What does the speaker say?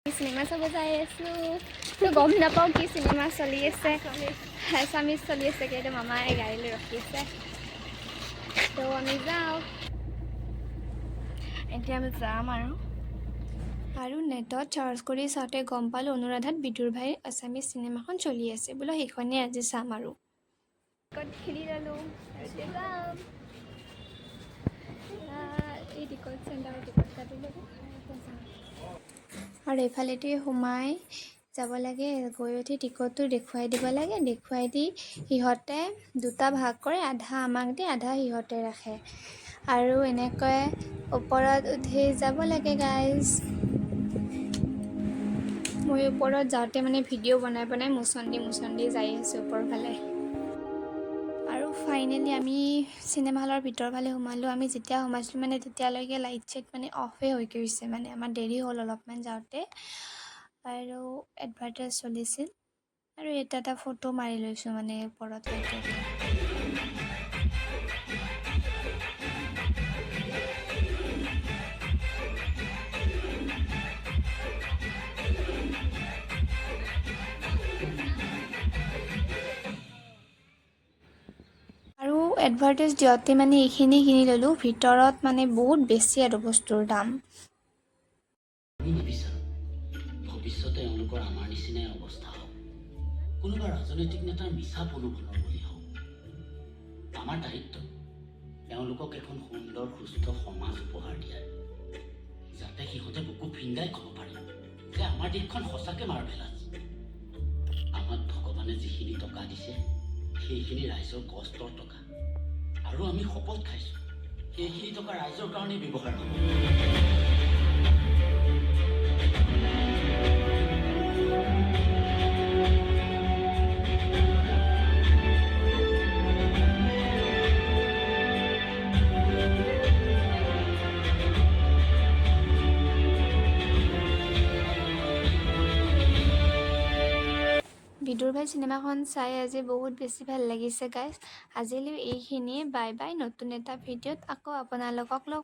cinema চাব যাই আছো তো গম নাপাওঁ কি চিনেমা চলি আছে এছামিজ চলি আছে কিন্তু মামাই গাড়ী লৈ ৰখি আছে তো আমি যাওঁ এতিয়া আমি যাম আৰু নেটত চাৰ্চ কৰি চাওঁতে গম পালোঁ অনুৰাধাত বিদুৰ ভাইৰ এছামিজ চিনেমাখন চলি আছে বোলো সেইখনেই আজি চাম আৰু টিকট কিনি ল'লোঁ এতিয়া যাম এই টিকট চেণ্টাৰৰ টিকট কাটিলোঁ আৰু এইফালেদি সোমাই যাব লাগে গৈ উঠি টিকটটো দেখুৱাই দিব লাগে দেখুৱাই দি সিহঁতে দুটা ভাগ কৰে আধা আমাক দিয়ে আধা সিহঁতে ৰাখে আৰু এনেকৈ ওপৰত উঠি যাব লাগে গাইজ মই ওপৰত যাওঁতে মানে ভিডিঅ' বনাই মুচন্দি যাই আছোঁ ওপৰৰ ফালে আৰু ফাইনেলি আমি চিনেমা হলৰ ভিতৰৰ ফালে সোমালোঁ আমি যেতিয়া সোমাইছিলোঁ মানে তেতিয়ালৈকে লাইট চাইট মানে অফে হৈ গৈছে মানে আমাৰ দেৰি হ'ল অলপমান যাওঁতে আৰু এডভাৰটাইজ চলিছিল আৰু এটা ফটো মাৰি লৈছোঁ মানে ওপৰত আৰু এডভাৰটাইজ দিওঁতে মানে এইখিনি কিনি ল'লোঁ ভিতৰত মানে বহুত বেছি আৰু বস্তুৰ দাম ভৱিষ্যতে এওঁলোকৰ আমাৰ নিচিনাই অৱস্থা হওক কোনোবা ৰাজনৈতিক নেতাৰ মিছা প্ৰলোভনৰ বলি হওক আমাৰ দায়িত্ব এওঁলোকক এখন সুন্দৰ সুস্থ সমাজ উপহাৰ দিয়া যাতে সিহঁতে বুকু ফিন্দাই ক'ব পাৰে যে আমাৰ দেশখন সঁচাকে মাৰ্ভেলাছ আমাক ভগৱানে যিখিনি টকা দিছে সেইখিনি ৰাইজৰ কষ্টৰ টকা আৰু আমি শপত খাইছোঁ সেইখিনি টকা ৰাইজৰ কাৰণে ব্যৱহাৰ কৰিব বিদুৰ ভাই চিনেমাখন চাই আজি বহুত বেছি ভাল লাগিছে গাইজ আজিলৈ এইখিনিয়ে বাই বাই নতুন এটা ভিডিঅ'ত আকৌ আপোনালোকক লগ